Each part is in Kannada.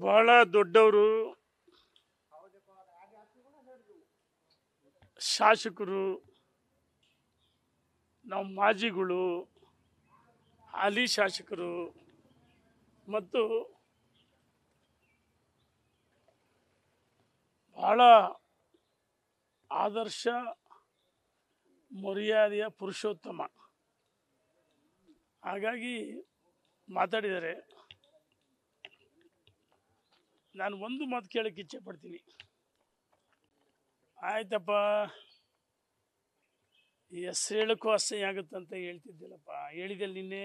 ಬಹಳ ದೊಡ್ಡವರು, ಶಾಸಕರು, ನಾವು ಮಾಜಿಗಳು, ಹಾಲಿ ಶಾಸಕರು ಮತ್ತು ಬಹಳ ಆದರ್ಶ ಮರ್ಯಾದೆಯ ಪುರುಷೋತ್ತಮ. ಹಾಗಾಗಿ ಮಾತಾಡಿದರೆ ನಾನು ಒಂದು ಮಾತು ಕೇಳಕ್ಕೆ ಇಚ್ಛೆ ಪಡ್ತೀನಿ. ಆಯ್ತಪ್ಪ, ಹೆಸರು ಹೇಳಕ್ಕೂ ಅಸಹ್ಯ ಆಗುತ್ತಂತ ಹೇಳ್ತಿದ್ದಿಲ್ಲಪ್ಪ. ಹೇಳಿದೆಲ್ಲ ನಿನ್ನೆ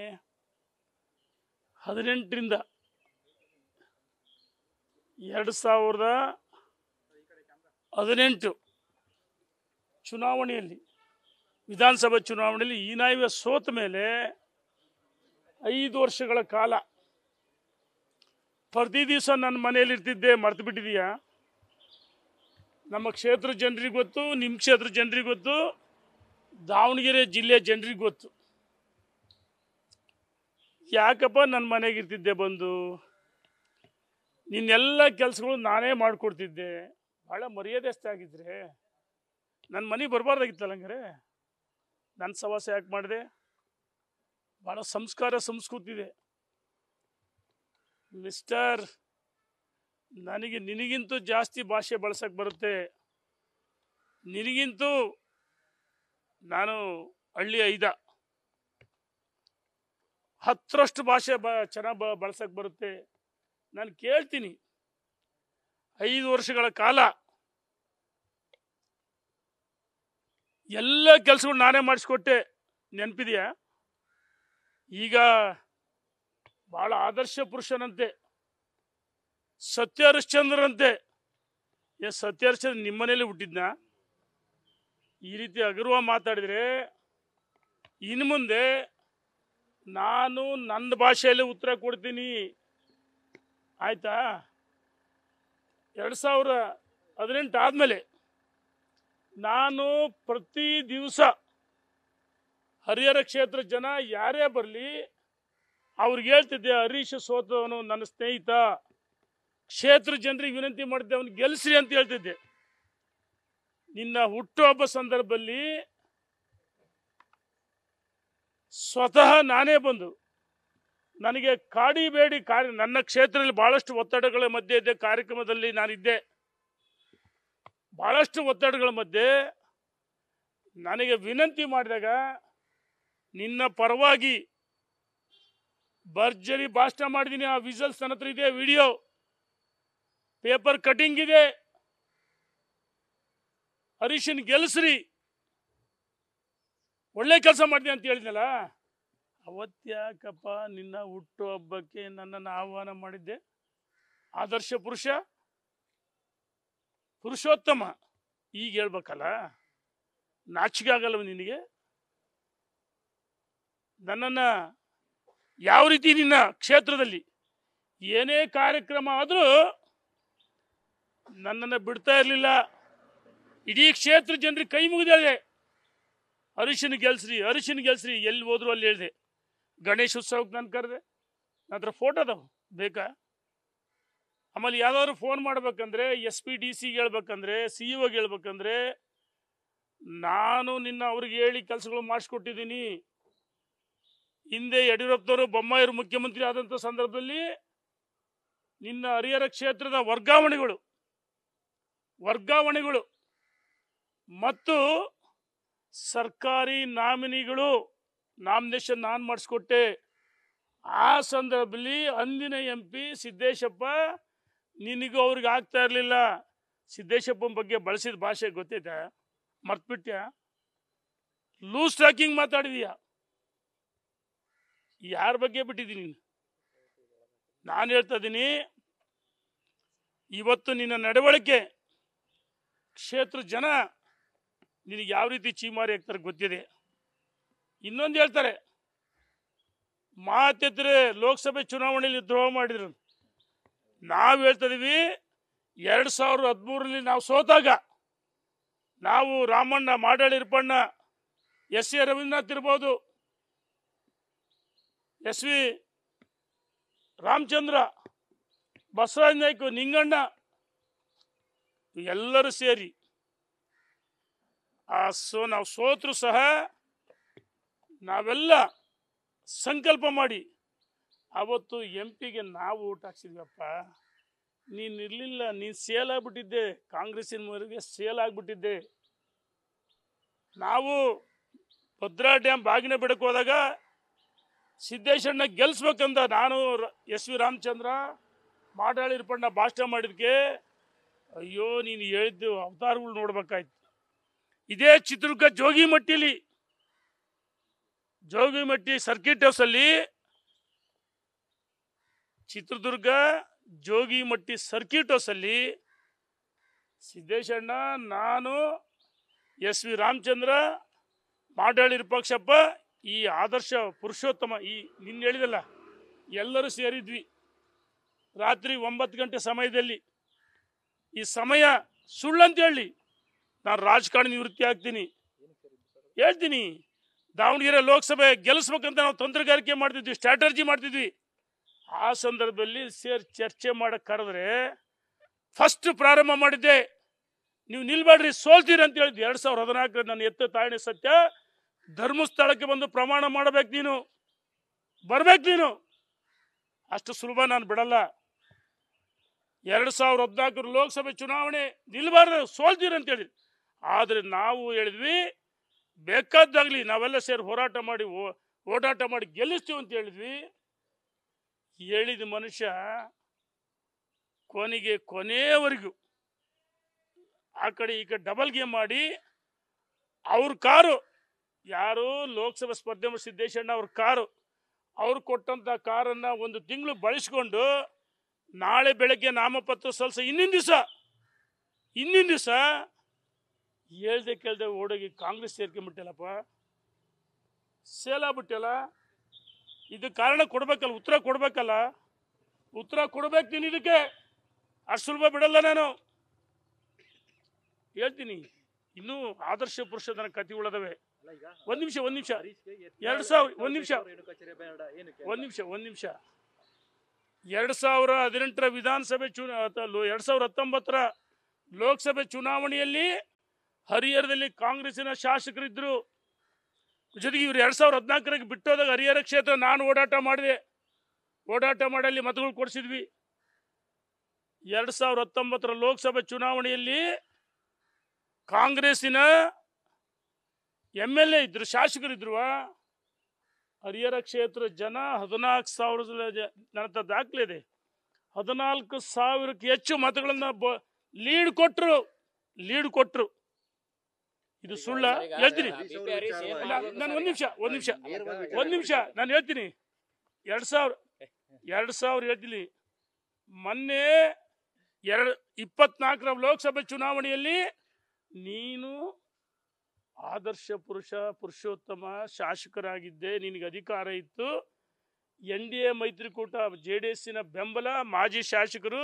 18ರಿಂದ 2018 ಚುನಾವಣೆಯಲ್ಲಿ, ವಿಧಾನಸಭಾ ಚುನಾವಣೆಯಲ್ಲಿ ಹೀನಾಯ್ವೆ ಸೋತ ಮೇಲೆ 5 ವರ್ಷಗಳ ಕಾಲ ಪ್ರತಿ ದಿವಸ ನನ್ನ ಮನೆಯಲ್ಲಿ ಇರ್ತಿದ್ದೆ. ಮರ್ತು ಬಿಟ್ಟಿದೀಯಾ? ನಮ್ಮ ಕ್ಷೇತ್ರ ಜನರಿಗೆ ಗೊತ್ತು, ನಿಮ್ಮ ಕ್ಷೇತ್ರ ಜನರಿಗೆ ಗೊತ್ತು, ದಾವಣಗೆರೆ ಜಿಲ್ಲೆ ಜನರಿಗೆ ಗೊತ್ತು. ಯಾಕಪ್ಪ ನನ್ನ ಮನೆಗೆ ಇರ್ತಿದ್ದೆ ಬಂದು? ನಿನ್ನೆಲ್ಲ ಕೆಲಸಗಳು ನಾನೇ ಮಾಡಿಕೊಡ್ತಿದ್ದೆ. ಭಾಳ ಮರ್ಯಾದೆಸ್ತ ಆಗಿದ್ರೆ ನನ್ನ ಮನೆಗೆ ಬರಬಾರ್ದಾಗಿತ್ತಲ್ಲ. ಹಂಗಾರೆ ನನ್ನ ಸವಾಸ ಯಾಕೆ ಮಾಡಿದೆ? ಭಾಳ ಸಂಸ್ಕಾರ ಸಂಸ್ಕೃತಿ ಇದೆ ಮಿಸ್ಟರ್. ನನಗೆ ನಿನಗಿಂತೂ ಜಾಸ್ತಿ ಭಾಷೆ ಬಳಸಕ್ಕೆ ಬರುತ್ತೆ. ನಿನಗಿಂತೂ ನಾನು ಹಳ್ಳಿ 10ರಷ್ಟು ಭಾಷೆ ಚೆನ್ನಾಗಿ ಬಳಸಕ್ಕೆ ಬರುತ್ತೆ. ನಾನು ಕೇಳ್ತೀನಿ, 5 ವರ್ಷಗಳ ಕಾಲ ಎಲ್ಲ ಕೆಲಸಗಳು ನಾನೇ ಮಾಡಿಸ್ಕೊಟ್ಟೆ, ನೆನಪಿದೆಯಾ? ಈಗ ಭಾಳ ಆದರ್ಶ ಪುರುಷನಂತೆ, ಸತ್ಯ ಹರಿಶ್ಚಂದ್ರನಂತೆ. ಸತ್ಯ ಹರಿಶ್ಚಂದ್ರ ನಿಮ್ಮ ಮನೇಲಿ ಹುಟ್ಟಿದ್ನ? ಈ ರೀತಿ ಹಗುರವ ಮಾತಾಡಿದರೆ ಇನ್ನು ಮುಂದೆ ನಾನು ನನ್ನ ಭಾಷೆಯಲ್ಲಿ ಉತ್ತರ ಕೊಡ್ತೀನಿ, ಆಯ್ತಾ? 2018 ಆದಮೇಲೆ ನಾನು ಪ್ರತಿ ದಿವಸ ಹರಿಹರ ಕ್ಷೇತ್ರ ಜನ ಯಾರೇ ಬರಲಿ ಅವ್ರಿಗೆ ಹೇಳ್ತಿದ್ದೆ, ಹರೀಶ್ ಸೋತವನು ನನ್ನ ಸ್ನೇಹಿತ, ಕ್ಷೇತ್ರ ಜನರಿಗೆ ವಿನಂತಿ ಮಾಡಿದ್ದೆ ಅವನು ಗೆಲ್ಲಿಸ್ರಿ ಅಂತ ಹೇಳ್ತಿದ್ದೆ. ನಿನ್ನ ಹುಟ್ಟುಹಬ್ಬ ಸಂದರ್ಭದಲ್ಲಿ ಸ್ವತಃ ನಾನೇ ಬಂದು ನನಗೆ ಕಾಡಿಬೇಡಿ ನನ್ನ ಕ್ಷೇತ್ರದಲ್ಲಿ ಭಾಳಷ್ಟು ಒತ್ತಡಗಳ ಮಧ್ಯೆ ಇದ್ದೆ. ಕಾರ್ಯಕ್ರಮದಲ್ಲಿ ನಾನಿದ್ದೆ. ಭಾಳಷ್ಟು ಒತ್ತಡಗಳ ಮಧ್ಯೆ ನನಗೆ ವಿನಂತಿ ಮಾಡಿದಾಗ ನಿನ್ನ ಪರವಾಗಿ ಭರ್ಜರಿ ಭಾಷಣ ಮಾಡಿದ್ದೀನಿ. ಆ ವಿಜುವಲ್ಸ್ ನನ್ನ ಹತ್ರ ಇದೆ, ವಿಡಿಯೋ, ಪೇಪರ್ ಕಟಿಂಗ್ ಇದೆ. ಹರೀಶನ್ ಗೆಲ್ಲಿಸ್ರಿ, ಒಳ್ಳೆ ಕೆಲಸ ಮಾಡಿದೆ ಅಂತ ಹೇಳಿದ್ನಲ್ಲ. ಅವತ್ತ್ಯಾಕಪ್ಪ ನಿನ್ನ ಹುಟ್ಟು ಹಬ್ಬಕ್ಕೆ ನನ್ನನ್ನು ಆಹ್ವಾನ ಮಾಡಿದ್ದೆ? ಆದರ್ಶ ಪುರುಷ, ಪುರುಷೋತ್ತಮ, ಈಗ ಹೇಳ್ಬೇಕಲ್ಲ? ನಾಚಿಕೆ ಆಗಲ್ಲವ ನಿನಗೆ? ನನ್ನನ್ನು ಯಾವ ರೀತಿ ನಿನ್ನ ಕ್ಷೇತ್ರದಲ್ಲಿ ಏನೇ ಕಾರ್ಯಕ್ರಮ ಆದರೂ ನನ್ನನ್ನು ಬಿಡ್ತಾ ಇರಲಿಲ್ಲ. ಇಡೀ ಕ್ಷೇತ್ರ ಜನರಿಗೆ ಕೈ ಮುಗಿದಿದೆ, ಹರೀಶನ್ ಗೆಲ್ಸ್ರಿ, ಹರೀಶನ್ ಗೆಲ್ಸ್ರಿ. ಎಲ್ಲಿ ಹೋದ್ರು ಅಲ್ಲಿ ಹೇಳಿದೆ. ಗಣೇಶ ಉತ್ಸವಕ್ಕೆ ನಾನು ಕರೆದೆ, ನನ್ನ ಹತ್ರ ಫೋಟೋ ಅದಾವ, ಬೇಕಾ? ಆಮೇಲೆ ಯಾವ್ದಾದ್ರು ಫೋನ್ ಮಾಡ್ಬೇಕಂದ್ರೆ, SP DC ಹೇಳ್ಬೇಕಂದ್ರೆ, CEO ಹೇಳ್ಬೇಕಂದ್ರೆ, ನಾನು ನಿನ್ನ ಅವ್ರಿಗೆ ಹೇಳಿ ಕೆಲಸಗಳು ಮಾಡಿಸ್ಕೊಟ್ಟಿದ್ದೀನಿ. ಹಿಂದೆ ಯಡಿಯೂರಪ್ಪನವರು ಬೊಮ್ಮಾಯಿಯವರು ಮುಖ್ಯಮಂತ್ರಿ ಆದಂಥ ಸಂದರ್ಭದಲ್ಲಿ ನಿನ್ನ ಹರಿಹರ ಕ್ಷೇತ್ರದ ವರ್ಗಾವಣೆಗಳು ಮತ್ತು ಸರ್ಕಾರಿ ನಾಮಿನಿಗಳು ನಾಮಿನೇಷನ್ ನಾನು ಮಾಡಿಸ್ಕೊಟ್ಟೆ. ಆ ಸಂದರ್ಭದಲ್ಲಿ ಅಂದಿನ MP ಸಿದ್ದೇಶಪ್ಪ, ನಿನಗೂ ಅವ್ರಿಗೆ ಆಗ್ತಾ ಇರಲಿಲ್ಲ. ಸಿದ್ದೇಶಪ್ಪನ ಬಗ್ಗೆ ಬಳಸಿದ ಭಾಷೆ ಗೊತ್ತೈತಾ? ಮರ್ತ್ಬಿಟ್ಯಾ? Loose talking ಮಾತಾಡಿದೀಯ. ಯಾರ ಬಗ್ಗೆ ಬಿಟ್ಟಿದ್ದೀನಿ? ನಾನು ಹೇಳ್ತಾ ಇದ್ದೀನಿ, ಇವತ್ತು ನಿನ್ನ ನಡವಳಿಕೆ ಕ್ಷೇತ್ರ ಜನ ನಿನಗೆ ಯಾವ ರೀತಿ ಚೀಮಾರಿ ಆಗ್ತಾರೆ ಗೊತ್ತಿದೆ. ಇನ್ನೊಂದು ಹೇಳ್ತಾರೆ, ಮಾತೆತ್ತರೆ ಲೋಕಸಭೆ ಚುನಾವಣೆಯಲ್ಲಿ ದ್ರೋಹ ಮಾಡಿದ್ರು. ನಾವು ಹೇಳ್ತಾ ಇದೀವಿ, 2013ರಲ್ಲಿ ನಾವು ಸೋತಾಗ ನಾವು ರಾಮಣ್ಣ, ಮಾಡಾಳಿ ಇರ್ಪಣ್ಣ, S.A. ರವೀಂದ್ರನಾಥ್ ಇರ್ಬೋದು, SV ರಾಮಚಂದ್ರ, ಬಸವರಾಜ ನಾಯ್ಕ, ನಿಂಗಣ್ಣ ಎಲ್ಲರೂ ಸೇರಿ ನಾವು ಸೋತರು ಸಹ ನಾವೆಲ್ಲ ಸಂಕಲ್ಪ ಮಾಡಿ ಅವತ್ತು MP ಗೆ ನಾವು ಓಟ್ ಹಾಕ್ಸಿದ್ವಪ್ಪ. ನೀನು ಇರಲಿಲ್ಲ, ನೀನು ಸೇಲ್ ಆಗ್ಬಿಟ್ಟಿದ್ದೆ, ಕಾಂಗ್ರೆಸ್ಸಿನ ಮರಿಗೆ ಸೇಲ್ ಆಗ್ಬಿಟ್ಟಿದ್ದೆ. ನಾವು ಭದ್ರಾ ಡ್ಯಾಮ್ ಬಾಗಿನ ಬಿಡಕ್ಕೆ ಹೋದಾಗ ಸಿದ್ದೇಶಣ್ಣ ಗೆಲ್ಲಿಸ್ಬೇಕಂದ ನಾನು SV ರಾಮಚಂದ್ರ ಮಾಡಾಳಿ ಇರ್ಪಣ್ಣ ಭಾಷಣ ಮಾಡಿದ್ಕೆ ಅಯ್ಯೋ ನೀನು ಹೇಳಿದ್ದು ಅವತಾರಗಳು ನೋಡ್ಬೇಕಾಯ್ತು. ಇದೇ ಚಿತ್ರದುರ್ಗ ಜೋಗಿಮಟ್ಟಿ ಸರ್ಕಿಟ್ ಹೌಸಲ್ಲಿ, ಚಿತ್ರದುರ್ಗ ಜೋಗಿಮಟ್ಟಿ ಸರ್ಕಿಟ್ ಹೌಸಲ್ಲಿ ಸಿದ್ದೇಶಣ್ಣ, ನಾನು, SV ರಾಮಚಂದ್ರ, ಮಾಡಾಳಿ ವಿರೂಪಾಕ್ಷಪ್ಪ, ಈ ಆದರ್ಶ ಪುರುಷೋತ್ತಮ, ಈ ನಿನ್ನ ಹೇಳಿದಲ್ಲ, ಎಲ್ಲರೂ ಸೇರಿದ್ವಿ. ರಾತ್ರಿ 9 ಗಂಟೆ ಸಮಯದಲ್ಲಿ. ಈ ಸಮಯ ಸುಳ್ಳಂತ ಹೇಳಿ ನಾನು ರಾಜಕಾರಣ ನಿವೃತ್ತಿ ಆಗ್ತೀನಿ ಹೇಳ್ತೀನಿ. ದಾವಣಗೆರೆ ಲೋಕಸಭೆ ಗೆಲ್ಲಿಸ್ಬೇಕಂತ ನಾವು ತಂತ್ರಗಾರಿಕೆ ಮಾಡ್ತಿದ್ವಿ, ಸ್ಟ್ರಾಟರ್ಜಿ ಮಾಡ್ತಿದ್ವಿ. ಆ ಸಂದರ್ಭದಲ್ಲಿ ಚರ್ಚೆ ಮಾಡಕ್ಕೆ ಕರೆದ್ರೆ ಫಸ್ಟ್ ಪ್ರಾರಂಭ ಮಾಡಿದ್ದೆ, ನೀವು ನಿಲ್ಬೇಡ್ರಿ ಸೋಲ್ತೀರಿ ಅಂತ ಹೇಳಿದ್ವಿ. 2014 ನನ್ನ ಎತ್ತ ತಾಯಿನ ಸತ್ಯ, ಧರ್ಮಸ್ಥಳಕ್ಕೆ ಬಂದು ಪ್ರಮಾಣ ಮಾಡಬೇಕು, ನೀನು ಬರ್ಬೇಕು, ನೀನು ಅಷ್ಟು ಸುಲಭ ನಾನು ಬಿಡಲ್ಲ. 2014 ಲೋಕಸಭೆ ಚುನಾವಣೆ ನಿಲ್ಬಾರ್ದು, ಸೋಲ್ತೀರಿ ಅಂತ ಹೇಳಿದ್ವಿ. ಆದರೆ ನಾವು ಹೇಳಿದ್ವಿ ಬೇಕಾದಾಗಲಿ ನಾವೆಲ್ಲ ಸೇರಿ ಹೋರಾಟ ಮಾಡಿ ಓಡಾಟ ಮಾಡಿ ಗೆಲ್ಲಿಸ್ತೀವಿ ಅಂತ ಹೇಳಿದ್ವಿ. ಹೇಳಿದ ಮನುಷ್ಯ ಕೊನೆಯವರೆಗೂ ಆ ಕಡೆ ಈ ಕಡೆ ಡಬಲ್ ಗೇಮ್ ಮಾಡಿ ಅವ್ರ ಕಾರು, ಯಾರು ಲೋಕಸಭೆ ಸ್ಪರ್ಧೆ ಮಾಡಿ ಸಿದ್ದೇಶಣ್ಣ ಅವ್ರ ಕಾರು, ಅವ್ರು ಕೊಟ್ಟಂಥ ಕಾರನ್ನು 1 ತಿಂಗಳು ಬಳಸ್ಕೊಂಡು ನಾಳೆ ಬೆಳಗ್ಗೆ ನಾಮಪತ್ರ ಸಲ್ಲಿಸ ಇನ್ನಿನ ದಿವಸ ಹೇಳ್ದೆ ಕೇಳ್ದೆ ಓಡೋಗಿ ಕಾಂಗ್ರೆಸ್ ಸೇರ್ಕೊಂಡ್ಬಿಟ್ಟಲ್ಲಪ್ಪ, ಸೇಲಾಗ್ಬಿಟ್ಟಲ್ಲ. ಇದು ಕಾರಣ ಕೊಡ್ಬೇಕಲ್ಲ, ಉತ್ತರ ಕೊಡ್ಬೇಕು ನೀನು. ಇದಕ್ಕೆ ಅಷ್ಟು ಸುಲಭ ಬಿಡಲ್ಲ ನಾನು ಹೇಳ್ತೀನಿ. ಇನ್ನೂ ಆದರ್ಶ ಪುರುಷನ ಕಥೆಗಳದವೆ. ಒಂದ್ ನಿಮಿಷ 2018 ವಿಧಾನಸಭೆ 2019 ಲೋಕಸಭೆ ಚುನಾವಣೆಯಲ್ಲಿ ಹರಿಹರದಲ್ಲಿ ಕಾಂಗ್ರೆಸ್ಸಿನ ಶಾಸಕರಿದ್ರು. ಜೊತೆಗೆ ಇವರು 2014 ಬಿಟ್ಟೋದಾಗ ಹರಿಹರ ಕ್ಷೇತ್ರ ನಾನು ಓಡಾಟ ಮಾಡಿ ಅಲ್ಲಿ ಮತಗಳು ಕೊಡಿಸಿದ್ವಿ. 2019 ಲೋಕಸಭೆ ಚುನಾವಣೆಯಲ್ಲಿ ಕಾಂಗ್ರೆಸ್ಸಿನ MLA ಇದ್ರು, ಶಾಸಕರಿದ್ರು. ಹರಿಹರ ಕ್ಷೇತ್ರ ಜನ 14,000 ನನ್ನ ದಾಖಲೆ ಇದೆ. 14,000ಕ್ಕೆ ಹೆಚ್ಚು ಮತಗಳನ್ನ ಲೀಡ್ ಕೊಟ್ರು. ಇದು ಸುಳ್ಳ ಹೇಳ್ತೀನಿ ನಾನು. ಒಂದ್ ನಿಮಿಷ ನಾನು ಹೇಳ್ತೀನಿ. 2000 ಹೇಳ್ತೀನಿ. ಮೊನ್ನೆ 24 ಲೋಕಸಭೆ ಚುನಾವಣೆಯಲ್ಲಿ ನೀನು ಆದರ್ಶ ಪುರುಷೋತ್ತಮ ಶಾಸಕರಾಗಿದ್ದೆ, ನಿನಗೆ ಅಧಿಕಾರ ಇತ್ತು. NDA ಮೈತ್ರಿಕೂಟ JDSನ ಬೆಂಬಲ, ಮಾಜಿ ಶಾಸಕರು,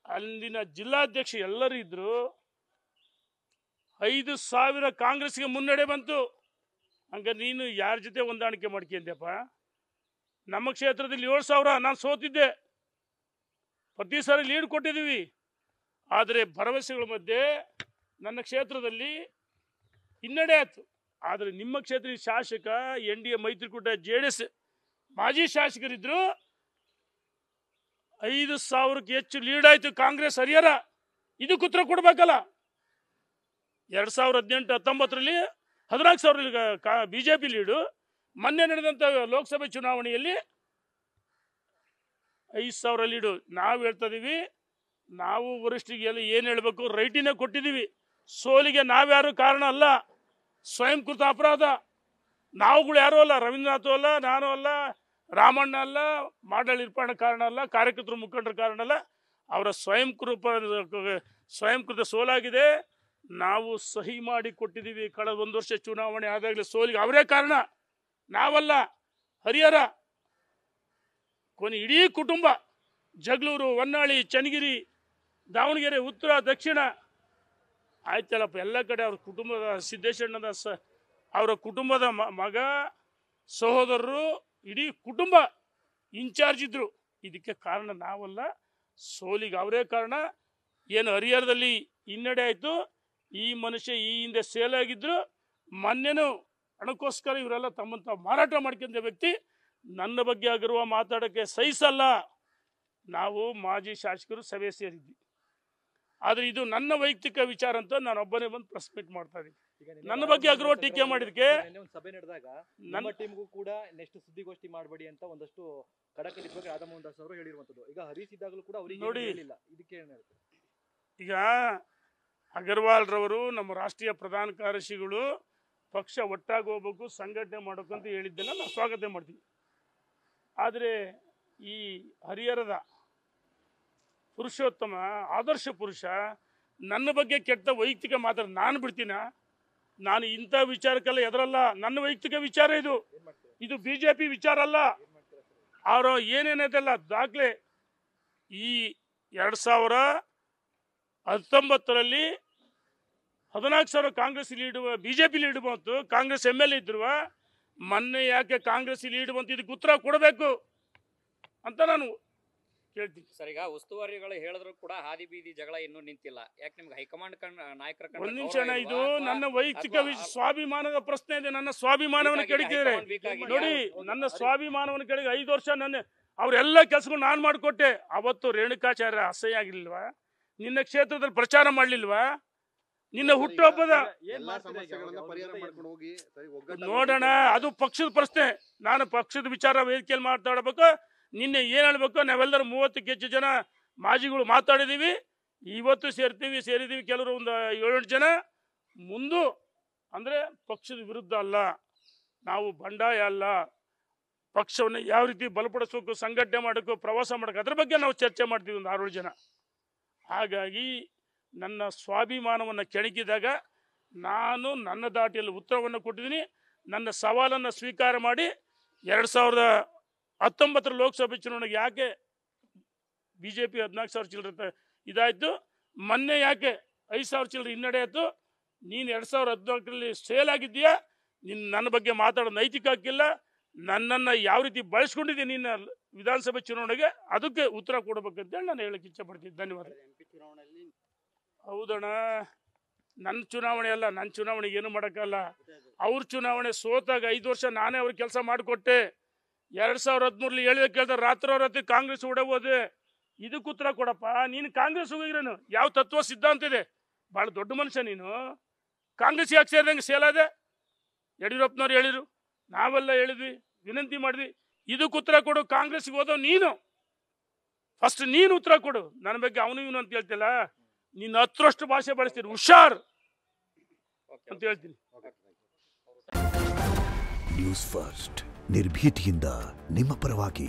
ಅಲ್ಲಿನ ಜಿಲ್ಲಾಧ್ಯಕ್ಷ ಎಲ್ಲರೂ ಇದ್ರು. 5,000 ಕಾಂಗ್ರೆಸ್ಗೆ ಮುನ್ನಡೆ ಬಂತು. ಹಂಗ ನೀನು ಯಾರ ಜೊತೆ ಹೊಂದಾಣಿಕೆ ಮಾಡ್ಕೊಂಡ್ಯಪ್ಪ? ನಮ್ಮ ಕ್ಷೇತ್ರದಲ್ಲಿ 7,000 ನಾನು ಸೋತಿದ್ದೆ. ಪ್ರತಿ ಸಾರಿ ಲೀಡ್ ಕೊಟ್ಟಿದ್ದೀವಿ. ಆದರೆ ಭರವಸೆಗಳ ಮಧ್ಯೆ ನನ್ನ ಕ್ಷೇತ್ರದಲ್ಲಿ ಹಿನ್ನಡೆ ಆಯ್ತು. ಆದರೆ ನಿಮ್ಮ ಕ್ಷೇತ್ರ ಶಾಸಕ NDA ಮೈತ್ರಿಕೂಟ JDS ಮಾಜಿ ಶಾಸಕರಿದ್ರು. 5,000ಕ್ಕೆ ಹೆಚ್ಚು ಲೀಡ್ ಆಯ್ತು ಕಾಂಗ್ರೆಸ್ ಹರಿಹರ. ಇದಕ್ಕೆ ಉತ್ತರ ಕೊಡ್ಬೇಕಲ್ಲ. 2018-19 14,000 BJP ಲೀಡು. ಮೊನ್ನೆ ನಡೆದಂಥ ಲೋಕಸಭೆ ಚುನಾವಣೆಯಲ್ಲಿ 5,000 ಲೀಡು. ನಾವು ಹೇಳ್ತಾ ಇದೀವಿ, ನಾವು ವರಿಷ್ಠರಿಗೆಲ್ಲ ಏನು ಹೇಳಬೇಕು ರೈಟಿನ ಕೊಟ್ಟಿದ್ದೀವಿ. ಸೋಲಿಗೆ ನಾವ್ಯಾರು ಕಾರಣ ಅಲ್ಲ, ಸ್ವಯಂಕೃತ ಅಪರಾಧ. ನಾವುಗಳು ಯಾರೂ ಅಲ್ಲ, ರವೀಂದ್ರನಾಥ್ ಅಲ್ಲ, ನಾನು ಅಲ್ಲ, ರಾಮಣ್ಣ ಅಲ್ಲ, ಮಾಡಾಳಿ ವಿರೂಪಾಕ್ಷ ಕಾರಣ ಅಲ್ಲ, ಕಾರ್ಯಕರ್ತರು ಮುಖಂಡರ ಕಾರಣ ಅಲ್ಲ. ಅವರ ಸ್ವಯಂಕೃತ ಸೋಲಾಗಿದೆ. ನಾವು ಸಹಿ ಮಾಡಿ ಕೊಟ್ಟಿದ್ದೀವಿ. ಕಳೆದ 1 ವರ್ಷ ಚುನಾವಣೆ ಆದಾಗಲೇ ಸೋಲಿಗೆ ಅವರೇ ಕಾರಣ, ನಾವಲ್ಲ. ಹರಿಹರ ಇಡೀ ಕುಟುಂಬ, ಜಗಳೂರು, ಹೊನ್ನಾಳಿ, ಚನ್ನಗಿರಿ, ದಾವಣಗೆರೆ, ಉತ್ತರ, ದಕ್ಷಿಣ ಆಯ್ತಲ್ಲಪ್ಪ, ಎಲ್ಲ ಕಡೆ ಅವ್ರ ಕುಟುಂಬದ ಸಿದ್ದೇಶಣ್ಣದ ಅವರ ಕುಟುಂಬದ ಮಗ, ಸಹೋದರರು, ಇಡೀ ಕುಟುಂಬ ಇನ್ಚಾರ್ಜ್ ಇದ್ರು. ಇದಕ್ಕೆ ಕಾರಣ ನಾವಲ್ಲ, ಸೋಲಿಗೆ ಅವರೇ ಕಾರಣ. ಏನು ಹರಿಹರದಲ್ಲಿ ಹಿನ್ನಡೆ ಆಯಿತು, ಈ ಮನುಷ್ಯ ಈ ಹಿಂದೆ ಸೇಲಾಗಿದ್ರು, ಮೊನ್ನೆನೂ ಹಣಕ್ಕೋಸ್ಕರ ಇವರೆಲ್ಲ ತಮ್ಮನ್ನು ತಾವು ಮಾರಾಟ ಮಾಡ್ಕೊಂಡ ವ್ಯಕ್ತಿ. ನನ್ನ ಬಗ್ಗೆ ಆಗಿರುವ ಮಾತಾಡೋಕ್ಕೆ ಸಹಿಸಲ್ಲ. ನಾವು ಮಾಜಿ ಶಾಸಕರು ಸಭೆ ಸೇರಿದ್ವಿ, ಆದರೆ ಇದು ನನ್ನ ವೈಯಕ್ತಿಕ ವಿಚಾರ ಅಂತ ನಾನು ಒಬ್ಬನೇ ಬಂದು ಪ್ರೆಸ್ ಮೀಟ್ ಮಾಡ್ತಾ ಇದ್ದೀನಿ. ನನ್ನ ಬಗ್ಗೆ ಆಗಿರುವ ಟೀಕೆ ಮಾಡಿದಕ್ಕೆ ಸಭೆ ನಡೆದಾಗ ನಮ್ಮ ಟೀಮ್ಗೂ ಕೂಡ ನೆಕ್ಸ್ಟ್ ಸುದ್ದಿಗೋಷ್ಠಿ ಮಾಡಬೇಡಿ ಅಂತ ಒಂದಷ್ಟು ಖಡಕ್ ಬಗ್ಗೆ ರಾಧಾ ಮೋಹನ್ ದಾಸ್ ಅವರು ಹೇಳಿರುವಂತದ್ದು. ಈಗ ಹರೀಶ್ ಇದ್ದಾಗಲೂ ಕೂಡ ಅವರಿಗೆ ನೋಡಿ, ಇದಕ್ಕೆ ಏನು ಹೇಳ್ತಾರೆ? ಈಗ ಅಗರ್ವಾಲ್ ರವರು ನಮ್ಮ ರಾಷ್ಟ್ರೀಯ ಪ್ರಧಾನ ಕಾರ್ಯದರ್ಶಿಗಳು ಪಕ್ಷ ಒಟ್ಟಾಗಿ ಹೋಗ್ಬೇಕು, ಸಂಘಟನೆ ಮಾಡಬೇಕು ಅಂತ ಹೇಳಿದ್ದೆಲ್ಲ ನಾವು ಸ್ವಾಗತ ಮಾಡ್ತೀವಿ. ಆದರೆ ಈ ಹರಿಹರದ ಪುರುಷೋತ್ತಮ ಆದರ್ಶ ಪುರುಷ ನನ್ನ ಬಗ್ಗೆ ಕೆಟ್ಟ ವೈಯಕ್ತಿಕ ಮಾತಾಡ ನಾನು ಬಿಡ್ತೀನ? ನಾನು ಇಂಥ ವಿಚಾರಕ್ಕೆಲ್ಲ ಎದರಲ್ಲ. ನನ್ನ ವೈಯಕ್ತಿಕ ವಿಚಾರ ಇದು BJP ವಿಚಾರ ಅಲ್ಲ. ಅವರು ಏನೇನದೆಲ್ಲ ದಾಖಲೆ ಈ 2019ರಲ್ಲಿ 14,000 ಕಾಂಗ್ರೆಸ್ ಲೀಡ್, BJP ಲೀಡ್ ಬಂತು, ಕಾಂಗ್ರೆಸ್ MLA ಇದ್ರು. ಮೊನ್ನೆ ಯಾಕೆ ಕಾಂಗ್ರೆಸ್ ಲೀಡ್ ಬಂತು, ಇದಕ್ಕೆ ಉತ್ತರ ಕೊಡಬೇಕು ಅಂತ ನಾನು ಕೇಳ್ತೀನಿ. ಸರ್, ಈಗ ಉಸ್ತುವಾರಿಗಳು ಹೇಳಿದ್ರು ಕೂಡ ಹಾದಿ ಬೀದಿ ಜಗಳ ಇನ್ನೂ ನಿಂತಿಲ್ಲ. ಯಾಕೆ ನಿಮ್ಗೆ ಹೈಕಮಾಂಡ್ ನಾಯಕರ ಒಂದು ನಿಮಿಷ, ಇದು ನನ್ನ ವೈಯಕ್ತಿಕ ಸ್ವಾಭಿಮಾನದ ಪ್ರಶ್ನೆ ಇದೆ. ನನ್ನ ಸ್ವಾಭಿಮಾನವನ್ನು ಕೆಡಿಕಿದ್ರೆ ನೋಡಿ, ನನ್ನ ಸ್ವಾಭಿಮಾನವನ್ನು ಕೆಳಗೆ 5 ವರ್ಷ ನನ್ನ ಅವರೆಲ್ಲ ಕೆಲಸಗಳು ನಾನು ಮಾಡಿಕೊಟ್ಟೆ. ಅವತ್ತು ರೇಣುಕಾಚಾರ್ಯ ಅಸಹ್ಯ ಆಗಿರ್ಲಿಲ್ವಾ? ನಿನ್ನ ಕ್ಷೇತ್ರದಲ್ಲಿ ಪ್ರಚಾರ ಮಾಡ್ಲಿಲ್ವಾ? ನಿನ್ನ ಹುಟ್ಟುಹಬ್ಬದ ನೋಡೋಣ, ಅದು ಪಕ್ಷದ ಪ್ರಶ್ನೆ. ನಾನು ಪಕ್ಷದ ವಿಚಾರ ವೇದಿಕೆಯಲ್ಲಿ ಮಾತಾಡಬೇಕು. ನಿನ್ನೆ ಏನು ಹೇಳ್ಬೇಕು, ನಾವೆಲ್ಲರೂ 30ಕ್ಕೆ ಹೆಚ್ಚು ಜನ ಮಾಜಿಗಳು ಮಾತಾಡಿದ್ದೀವಿ. ಇವತ್ತು ಸೇರಿದ್ದೀವಿ ಕೆಲವರು ಒಂದು 7-8 ಜನ. ಮುಂದೆ ಅಂದರೆ ಪಕ್ಷದ ವಿರುದ್ಧ ಅಲ್ಲ, ನಾವು ಬಂಡಾಯ ಅಲ್ಲ, ಪಕ್ಷವನ್ನು ಯಾವ ರೀತಿ ಬಲಪಡಿಸಬೇಕು, ಸಂಘಟನೆ ಮಾಡೋಕ್ಕೂ, ಪ್ರವಾಸ ಮಾಡೋಕ್ಕೆ, ಅದ್ರ ಬಗ್ಗೆ ನಾವು ಚರ್ಚೆ ಮಾಡ್ತೀವಿ ಒಂದು 6 ಜನ. ಹಾಗಾಗಿ ನನ್ನ ಸ್ವಾಭಿಮಾನವನ್ನು ಕೆಣಕಿದಾಗ ನಾನು ನನ್ನ ದಾಟಿಯಲ್ಲಿ ಉತ್ತರವನ್ನು ಕೊಟ್ಟಿದ್ದೀನಿ. ನನ್ನ ಸವಾಲನ್ನು ಸ್ವೀಕಾರ ಮಾಡಿ 2019 ಲೋಕಸಭೆ ಚುನಾವಣೆಗೆ ಯಾಕೆ BJP 14,000 ಚಿಲ್ಲರೆ ಇದಾಯಿತು, ಮೊನ್ನೆ ಯಾಕೆ 5,000 ಚಿಲ್ಲರೆ ಹಿನ್ನಡೆ ಆಯಿತು? ನೀನು 2014ರಲ್ಲಿ ಸೇಲ್ ಆಗಿದ್ದೀಯಾ? ನನ್ನ ಬಗ್ಗೆ ಮಾತಾಡೋ ನೈತಿಕ ಹಕ್ಕಿಲ್ಲ. ನನ್ನನ್ನು ಯಾವ ರೀತಿ ಬಳಸ್ಕೊಂಡಿದ್ದೀನಿ ನಿನ್ನ ವಿಧಾನಸಭೆ ಚುನಾವಣೆಗೆ, ಅದಕ್ಕೆ ಉತ್ತರ ಕೊಡಬೇಕಂತೇಳಿ ನಾನು ಹೇಳಕ್ಕೆ ಇಚ್ಛೆಪಡ್ತೀನಿ. ಧನ್ಯವಾದ. ಹೌದಣ್ಣ, ನನ್ನ ಚುನಾವಣೆ ಅಲ್ಲ, ನನ್ನ ಚುನಾವಣೆಗೆ ಏನು ಮಾಡೋಕ್ಕಲ್ಲ. ಅವ್ರ ಚುನಾವಣೆ ಸೋತಾಗ 5 ವರ್ಷ ನಾನೇ ಅವ್ರಿಗೆ ಕೆಲಸ ಮಾಡಿಕೊಟ್ಟೆ. 2013ರಲ್ಲಿ ಹೇಳಿದ ಕೇಳ್ತಾರೆ, ರಾತ್ರಿ ಕಾಂಗ್ರೆಸ್ ಓಡೋದೆ. ಇದಕ್ಕೆ ಉತ್ತರ ಕೊಡಪ್ಪ. ನೀನು ಕಾಂಗ್ರೆಸ್ ಹೋಗಿರೇನು? ಯಾವ ತತ್ವ ಸಿದ್ಧಾಂತ ಇದೆ? ಭಾಳ ದೊಡ್ಡ ಮನುಷ್ಯ ನೀನು. ಕಾಂಗ್ರೆಸ್ ಯಾಕೆ ಸೇರಿದಂಗೆ ಸೇಲಾದೆ? ಯಡಿಯೂರಪ್ಪನವ್ರು ಹೇಳಿದ್ರು, ನಾವೆಲ್ಲ ಹೇಳಿದ್ವಿ, ವಿನಂತಿ ಮಾಡಿದ್ವಿ. ಇದಕ್ಕೆ ಉತ್ತರ ಕೊಡು. ಕಾಂಗ್ರೆಸ್ಗೆ ಹೋದೋ ನೀನು, ಫಸ್ಟ್ ನೀನು ಉತ್ತರ ಕೊಡು. ನನ್ನ ಬಗ್ಗೆ ಅವನು ಇವನು ಅಂತ ಹೇಳ್ತಿಲ್ಲ. ನೀನು 10ರಷ್ಟು ಭಾಷೆ ಬಳಸ್ತೀರಿ, ಹುಷಾರ್ ಅಂತ ಹೇಳ್ತೀನಿ. ನ್ಯೂಸ್ ಫಸ್ಟ್, ನಿರ್ಭೀತಿಯಿಂದ ನಿಮ್ಮ ಪರವಾಗಿ.